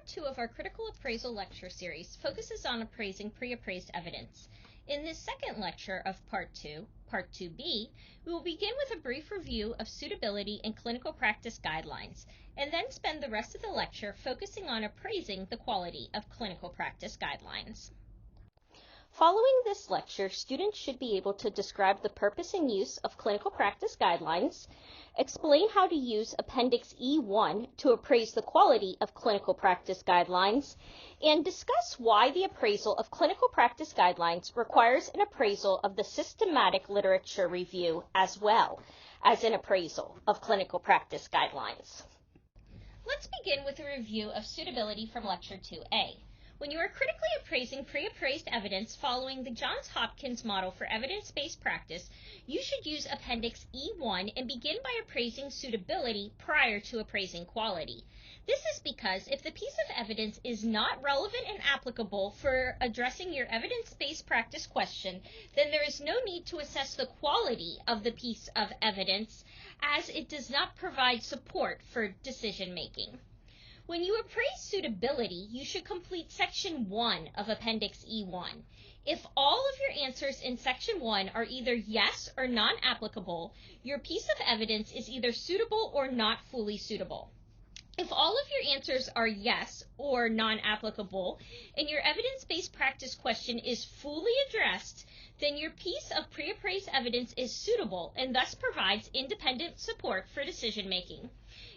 Part 2 of our critical appraisal lecture series focuses on appraising pre-appraised evidence. In this second lecture of Part 2, Part 2b, we will begin with a brief review of suitability and clinical practice guidelines, and then spend the rest of the lecture focusing on appraising the quality of clinical practice guidelines. Following this lecture, students should be able to describe the purpose and use of clinical practice guidelines, explain how to use Appendix E1 to appraise the quality of clinical practice guidelines, and discuss why the appraisal of clinical practice guidelines requires an appraisal of the systematic literature review as well as an appraisal of clinical practice guidelines. Let's begin with a review of suitability from Lecture 2A. When you are critically appraising pre-appraised evidence following the Johns Hopkins model for evidence-based practice, you should use Appendix E1 and begin by appraising suitability prior to appraising quality. This is because if the piece of evidence is not relevant and applicable for addressing your evidence-based practice question, then there is no need to assess the quality of the piece of evidence as it does not provide support for decision-making. When you appraise suitability, you should complete Section 1 of Appendix E1. If all of your answers in Section 1 are either yes or non-applicable, your piece of evidence is either suitable or not fully suitable. If all of your answers are yes or non-applicable, and your evidence-based practice question is fully addressed, then your piece of pre-appraised evidence is suitable and thus provides independent support for decision-making.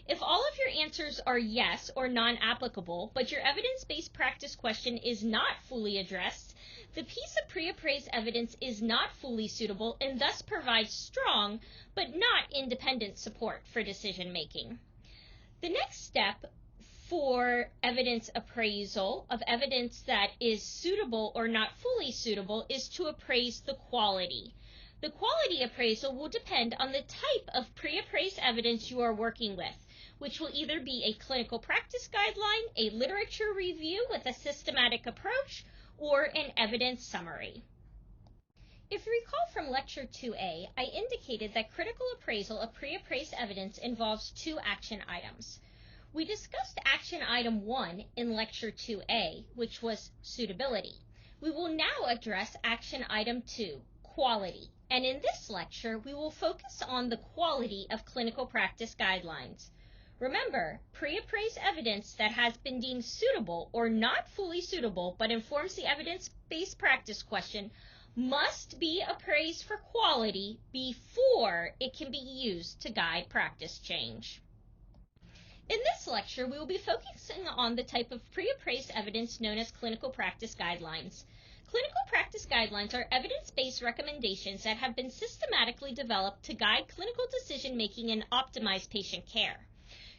If all of your answers are yes or non-applicable, but your evidence-based practice question is not fully addressed, the piece of pre-appraised evidence is not fully suitable and thus provides strong but not independent support for decision-making. The next step for evidence appraisal of evidence that is suitable or not fully suitable is to appraise the quality. The quality appraisal will depend on the type of pre-appraised evidence you are working with, which will either be a clinical practice guideline, a literature review with a systematic approach, or an evidence summary. If you recall from Lecture 2A, I indicated that critical appraisal of pre-appraised evidence involves two action items. We discussed action item 1 in Lecture 2A, which was suitability. We will now address action item 2, quality, and in this lecture, we will focus on the quality of clinical practice guidelines. Remember, pre-appraised evidence that has been deemed suitable or not fully suitable but informs the evidence-based practice question must be appraised for quality before it can be used to guide practice change. In this lecture, we will be focusing on the type of pre-appraised evidence known as clinical practice guidelines. Clinical practice guidelines are evidence-based recommendations that have been systematically developed to guide clinical decision-making and optimize patient care.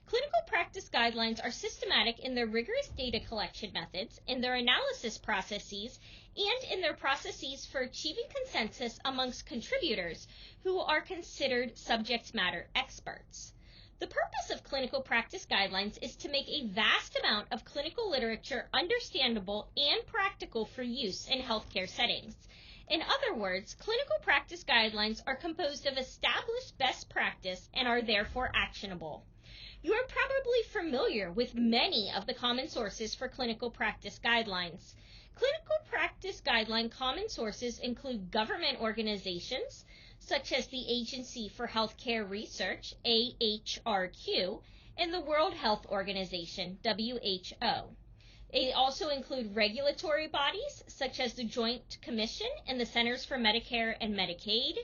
Clinical practice guidelines are systematic in their rigorous data collection methods, in their analysis processes, and in their processes for achieving consensus amongst contributors who are considered subject matter experts. The purpose of clinical practice guidelines is to make a vast amount of clinical literature understandable and practical for use in healthcare settings. In other words, clinical practice guidelines are composed of established best practice and are therefore actionable. You are probably familiar with many of the common sources for clinical practice guidelines. Clinical practice guideline common sources include government organizations, such as the Agency for Healthcare Research, AHRQ, and the World Health Organization, WHO. They also include regulatory bodies, such as the Joint Commission and the Centers for Medicare and Medicaid.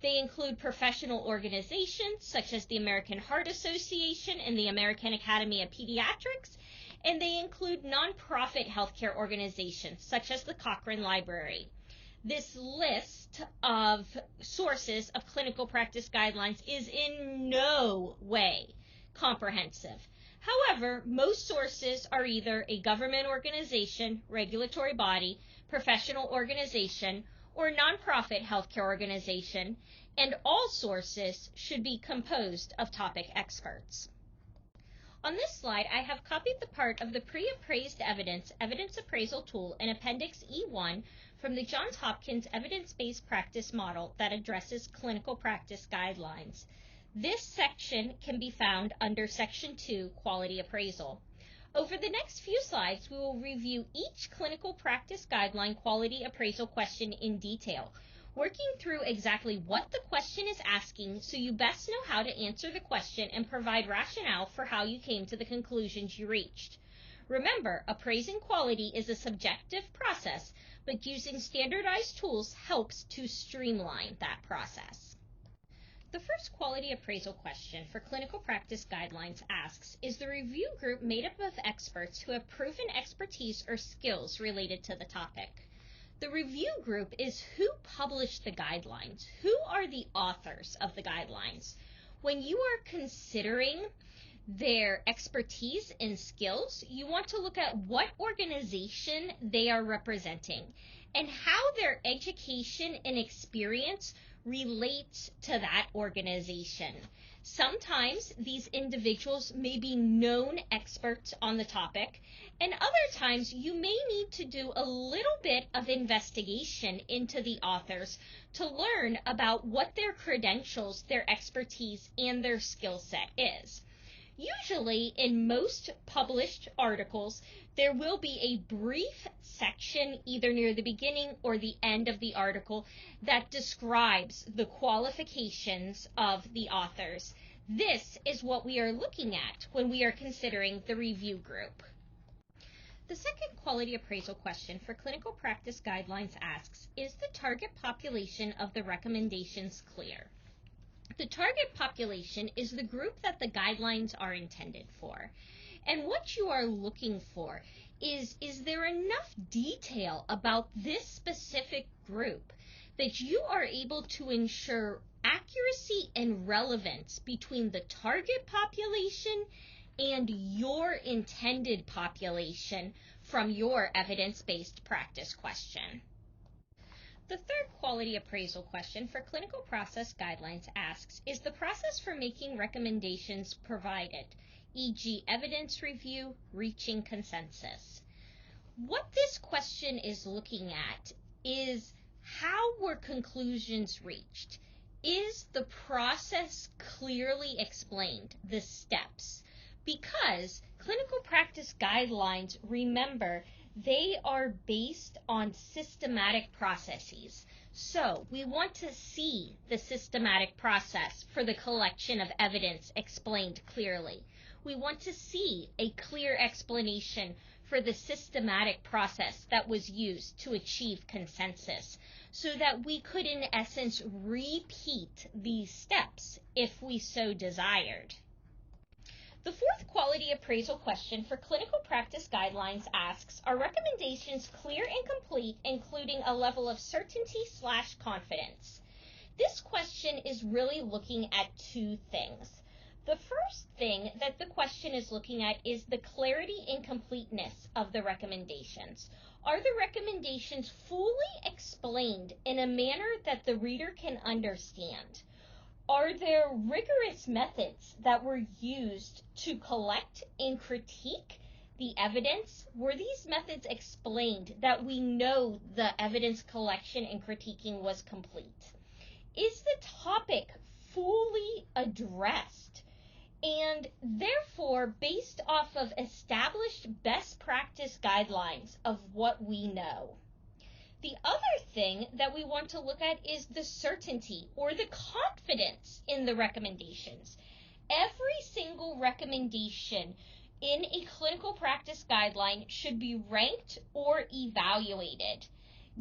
They include professional organizations, such as the American Heart Association and the American Academy of Pediatrics, and they include nonprofit healthcare organizations, such as the Cochrane Library. This list of sources of clinical practice guidelines is in no way comprehensive. However, most sources are either a government organization, regulatory body, professional organization, or nonprofit healthcare organization, and all sources should be composed of topic experts. On this slide, I have copied the part of the pre-appraised evidence appraisal tool in Appendix E1 from the Johns Hopkins evidence-based practice model that addresses clinical practice guidelines. This section can be found under Section 2, Quality Appraisal. Over the next few slides, we will review each clinical practice guideline quality appraisal question in detail, working through exactly what the question is asking so you best know how to answer the question and provide rationale for how you came to the conclusions you reached. Remember, appraising quality is a subjective process, but using standardized tools helps to streamline that process. The first quality appraisal question for clinical practice guidelines asks, is the review group made up of experts who have proven expertise or skills related to the topic? The review group is who published the guidelines, who are the authors of the guidelines. When you are considering their expertise and skills, you want to look at what organization they are representing and how their education and experience relates to that organization. Sometimes these individuals may be known experts on the topic, and other times you may need to do a little bit of investigation into the authors to learn about what their credentials, their expertise, and their skill set is. Usually, in most published articles, there will be a brief section either near the beginning or the end of the article that describes the qualifications of the authors. This is what we are looking at when we are considering the review group. The second quality appraisal question for clinical practice guidelines asks, is the target population of the recommendations clear? The target population is the group that the guidelines are intended for. And what you are looking for is there enough detail about this specific group that you are able to ensure accuracy and relevance between the target population and your intended population from your evidence-based practice question. The third quality appraisal question for clinical process guidelines asks, is the process for making recommendations provided, e.g. evidence review, reaching consensus? What this question is looking at is how were conclusions reached? Is the process clearly explained, the steps? Because clinical practice guidelines, remember, they are based on systematic processes. So we want to see the systematic process for the collection of evidence explained clearly. We want to see a clear explanation for the systematic process that was used to achieve consensus, so that we could in essence repeat these steps if we so desired. The fourth quality appraisal question for clinical practice guidelines asks, are recommendations clear and complete, including a level of certainty/confidence? This question is really looking at two things. The first thing that the question is looking at is the clarity and completeness of the recommendations. Are the recommendations fully explained in a manner that the reader can understand? Are there rigorous methods that were used to collect and critique the evidence? Were these methods explained that we know the evidence collection and critiquing was complete? Is the topic fully addressed? And therefore, based off of established best practice guidelines of what we know. The other thing that we want to look at is the certainty or the confidence in the recommendations. Every single recommendation in a clinical practice guideline should be ranked or evaluated.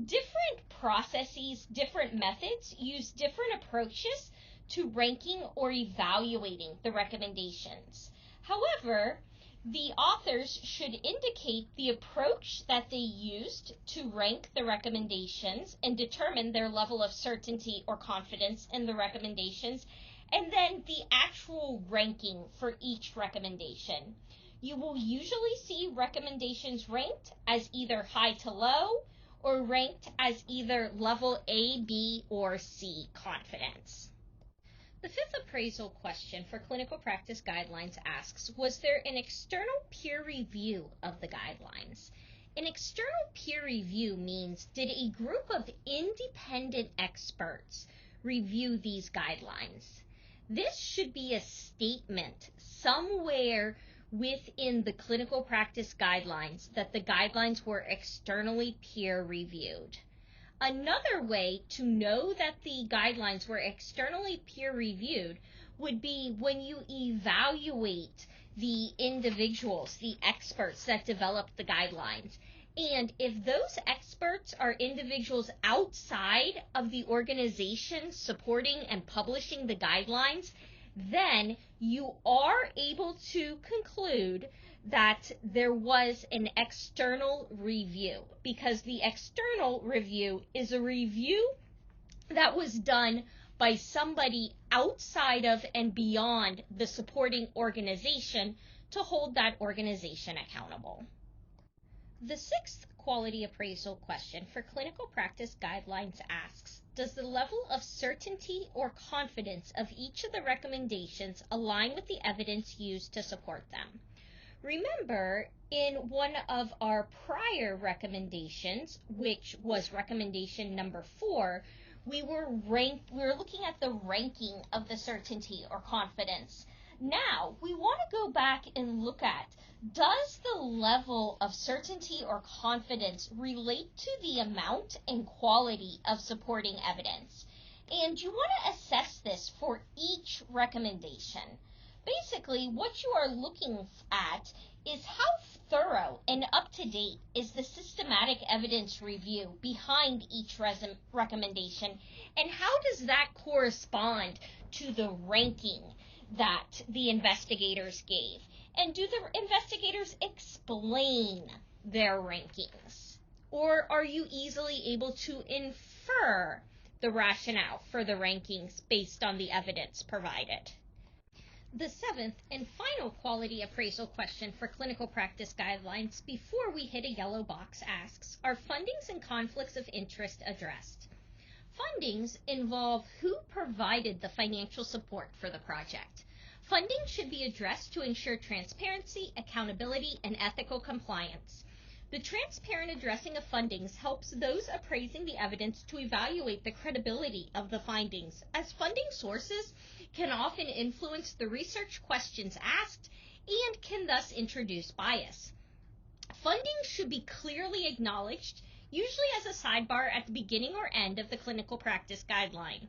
Different processes, different methods use different approaches to ranking or evaluating the recommendations. However, the authors should indicate the approach that they used to rank the recommendations and determine their level of certainty or confidence in the recommendations, and then the actual ranking for each recommendation. You will usually see recommendations ranked as either high to low or ranked as either level A, B, or C confidence. The fifth appraisal question for clinical practice guidelines asks, was there an external peer review of the guidelines? An external peer review means, did a group of independent experts review these guidelines? This should be a statement somewhere within the clinical practice guidelines that the guidelines were externally peer reviewed. Another way to know that the guidelines were externally peer reviewed would be when you evaluate the individuals, the experts that developed the guidelines. And if those experts are individuals outside of the organization supporting and publishing the guidelines, then you are able to conclude that there was an external review, because the external review is a review that was done by somebody outside of and beyond the supporting organization to hold that organization accountable. The sixth quality appraisal question for clinical practice guidelines asks, does the level of certainty or confidence of each of the recommendations align with the evidence used to support them? Remember, in one of our prior recommendations, which was recommendation number 4, we were looking at the ranking of the certainty or confidence. Now, we want to go back and look at, does the level of certainty or confidence relate to the amount and quality of supporting evidence? And you want to assess this for each recommendation. Basically, what you are looking at is how thorough and up-to-date is the systematic evidence review behind each recommendation, and how does that correspond to the ranking that the investigators gave? And do the investigators explain their rankings? Or are you easily able to infer the rationale for the rankings based on the evidence provided? The seventh and final quality appraisal question for clinical practice guidelines before we hit a yellow box asks, are fundings and conflicts of interest addressed? Fundings involve who provided the financial support for the project. Funding should be addressed to ensure transparency, accountability, and ethical compliance. The transparent addressing of fundings helps those appraising the evidence to evaluate the credibility of the findings, as funding sources can often influence the research questions asked and can thus introduce bias. Funding should be clearly acknowledged, usually as a sidebar at the beginning or end of the clinical practice guideline.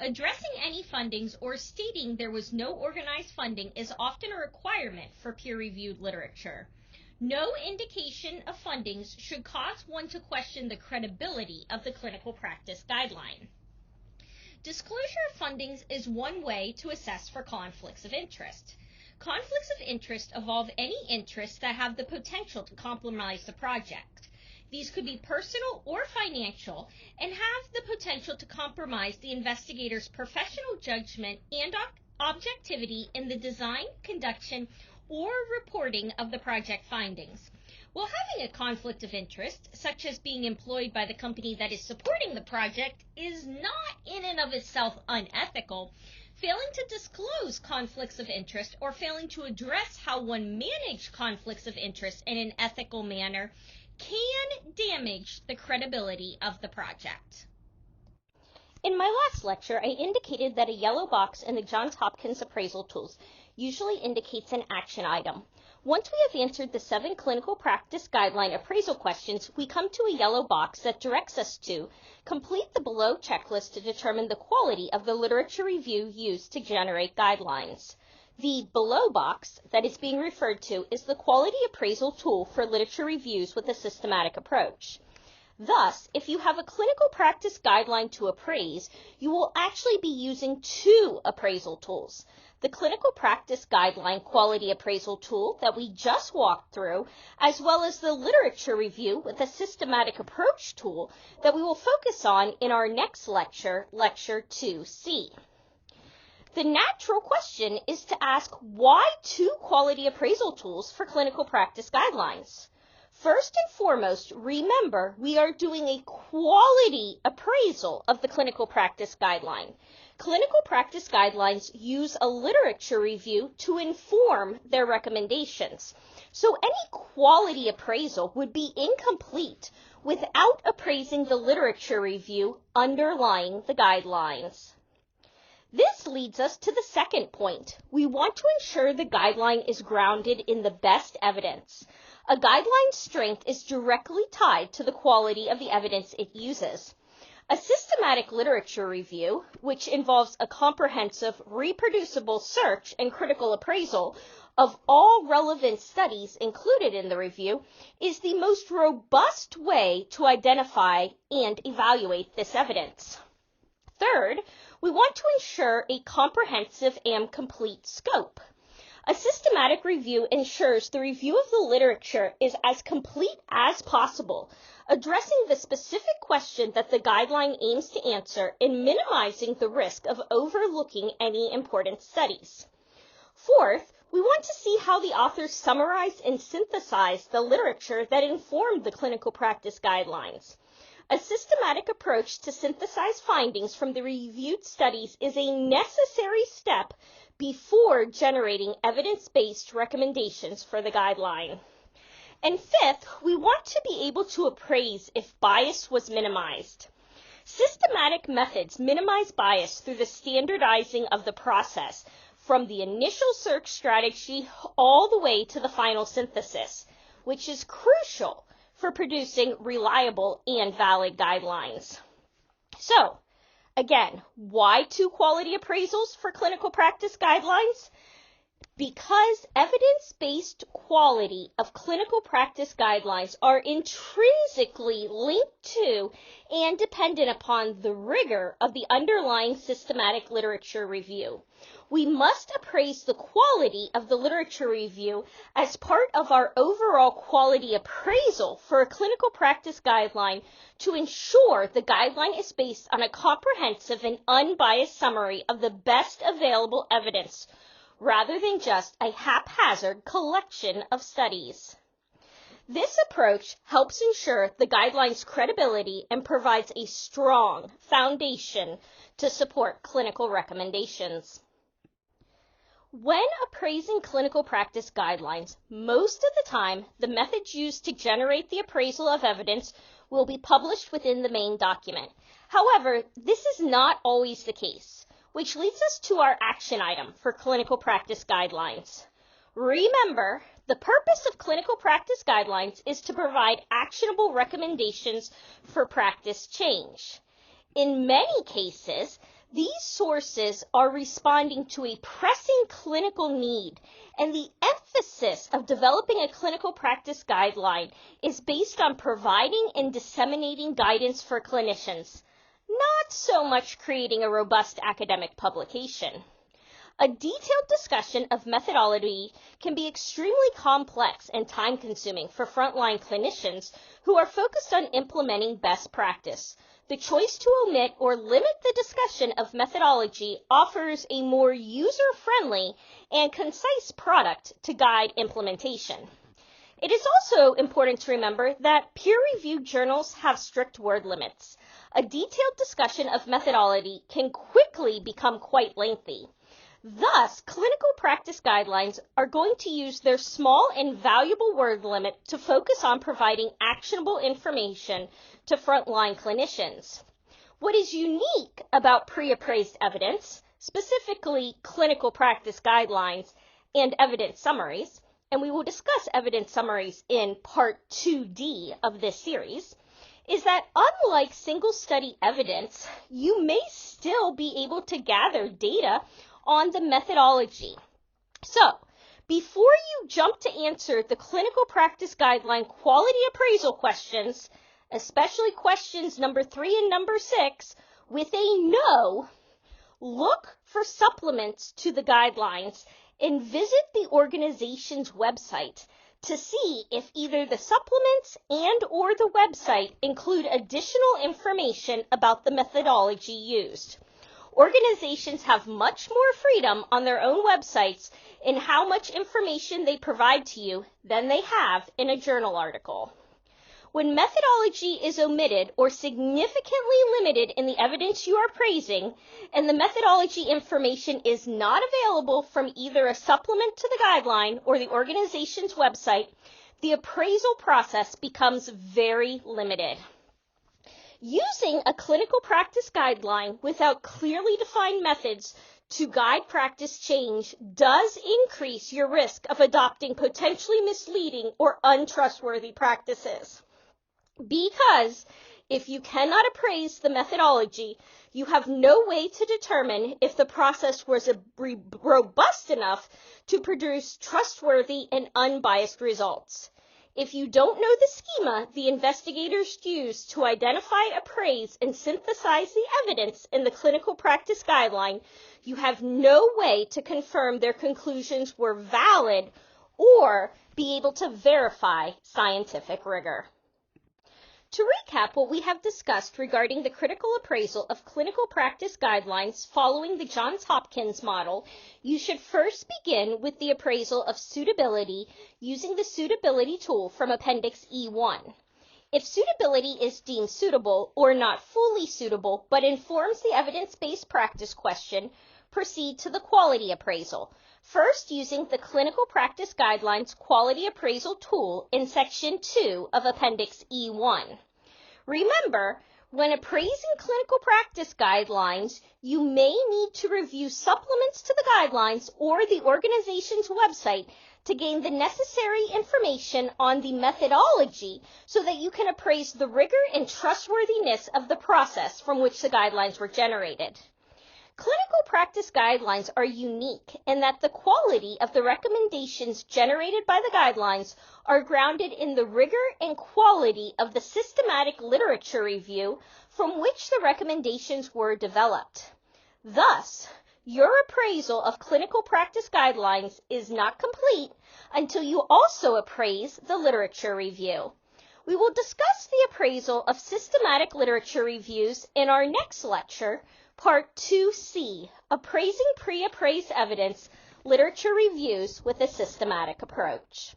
Addressing any fundings or stating there was no organized funding is often a requirement for peer-reviewed literature. No indication of fundings should cause one to question the credibility of the clinical practice guideline. Disclosure of fundings is one way to assess for conflicts of interest. Conflicts of interest involve any interests that have the potential to compromise the project. These could be personal or financial and have the potential to compromise the investigator's professional judgment and objectivity in the design, conduction, or reporting of the project findings. While having a conflict of interest, such as being employed by the company that is supporting the project, is not in and of itself unethical, failing to disclose conflicts of interest or failing to address how one managed conflicts of interest in an ethical manner can damage the credibility of the project. In my last lecture, I indicated that a yellow box in the Johns Hopkins appraisal tools usually indicates an action item. Once we have answered the 7 clinical practice guideline appraisal questions, we come to a yellow box that directs us to complete the below checklist to determine the quality of the literature review used to generate guidelines. The below box that is being referred to is the quality appraisal tool for literature reviews with a systematic approach. Thus, if you have a clinical practice guideline to appraise, you will actually be using 2 appraisal tools. The clinical practice guideline quality appraisal tool that we just walked through, as well as the literature review with a systematic approach tool that we will focus on in our next lecture, Lecture 2C. The natural question is to ask, why 2 quality appraisal tools for clinical practice guidelines? First and foremost, remember, we are doing a quality appraisal of the clinical practice guideline. Clinical practice guidelines use a literature review to inform their recommendations. So any quality appraisal would be incomplete without appraising the literature review underlying the guidelines. This leads us to the second point. We want to ensure the guideline is grounded in the best evidence. A guideline's strength is directly tied to the quality of the evidence it uses. A systematic literature review, which involves a comprehensive, reproducible search and critical appraisal of all relevant studies included in the review, is the most robust way to identify and evaluate this evidence. Third, we want to ensure a comprehensive and complete scope. A systematic review ensures the review of the literature is as complete as possible, addressing the specific question that the guideline aims to answer and minimizing the risk of overlooking any important studies. Fourth, we want to see how the authors summarized and synthesized the literature that informed the clinical practice guidelines. A systematic approach to synthesize findings from the reviewed studies is a necessary step before generating evidence-based recommendations for the guideline. And fifth, we want to be able to appraise if bias was minimized. Systematic methods minimize bias through the standardizing of the process, from the initial search strategy all the way to the final synthesis, which is crucial for producing reliable and valid guidelines. So, again, why 2 quality appraisals for clinical practice guidelines? Because evidence-based quality of clinical practice guidelines are intrinsically linked to and dependent upon the rigor of the underlying systematic literature review. We must appraise the quality of the literature review as part of our overall quality appraisal for a clinical practice guideline to ensure the guideline is based on a comprehensive and unbiased summary of the best available evidence, rather than just a haphazard collection of studies. This approach helps ensure the guideline's credibility and provides a strong foundation to support clinical recommendations. When appraising clinical practice guidelines, most of the time, the methods used to generate the appraisal of evidence will be published within the main document. However, this is not always the case, which leads us to our action item for clinical practice guidelines. Remember, the purpose of clinical practice guidelines is to provide actionable recommendations for practice change. In many cases, these sources are responding to a pressing clinical need, and the emphasis of developing a clinical practice guideline is based on providing and disseminating guidance for clinicians, not so much creating a robust academic publication. A detailed discussion of methodology can be extremely complex and time-consuming for frontline clinicians who are focused on implementing best practice. The choice to omit or limit the discussion of methodology offers a more user-friendly and concise product to guide implementation. It is also important to remember that peer-reviewed journals have strict word limits. A detailed discussion of methodology can quickly become quite lengthy. Thus, clinical practice guidelines are going to use their small and valuable word limit to focus on providing actionable information to frontline clinicians. What is unique about pre-appraised evidence, specifically clinical practice guidelines and evidence summaries, and we will discuss evidence summaries in Part 2D of this series, is that unlike single study evidence, you may still be able to gather data on the methodology. So, before you jump to answer the clinical practice guideline quality appraisal questions, especially questions number 3 and number 6, with a no, look for supplements to the guidelines and visit the organization's website to see if either the supplements and or the website include additional information about the methodology used. Organizations have much more freedom on their own websites in how much information they provide to you than they have in a journal article. When methodology is omitted or significantly limited in the evidence you are praising, and the methodology information is not available from either a supplement to the guideline or the organization's website, the appraisal process becomes very limited. Using a clinical practice guideline without clearly defined methods to guide practice change does increase your risk of adopting potentially misleading or untrustworthy practices. Because if you cannot appraise the methodology, you have no way to determine if the process was robust enough to produce trustworthy and unbiased results. If you don't know the schema the investigators use to identify, appraise, and synthesize the evidence in the clinical practice guideline, you have no way to confirm their conclusions were valid or be able to verify scientific rigor. To recap what we have discussed regarding the critical appraisal of clinical practice guidelines following the Johns Hopkins model, you should first begin with the appraisal of suitability using the suitability tool from Appendix E1. If suitability is deemed suitable or not fully suitable but informs the evidence-based practice question, proceed to the quality appraisal. First, using the Clinical Practice Guidelines Quality Appraisal tool in Section 2 of Appendix E1. Remember, when appraising clinical practice guidelines, you may need to review supplements to the guidelines or the organization's website to gain the necessary information on the methodology so that you can appraise the rigor and trustworthiness of the process from which the guidelines were generated. Clinical practice guidelines are unique in that the quality of the recommendations generated by the guidelines are grounded in the rigor and quality of the systematic literature review from which the recommendations were developed. Thus, your appraisal of clinical practice guidelines is not complete until you also appraise the literature review. We will discuss the appraisal of systematic literature reviews in our next lecture, Part 2C, Appraising Pre-Appraised Evidence, Literature Reviews with a Systematic Approach.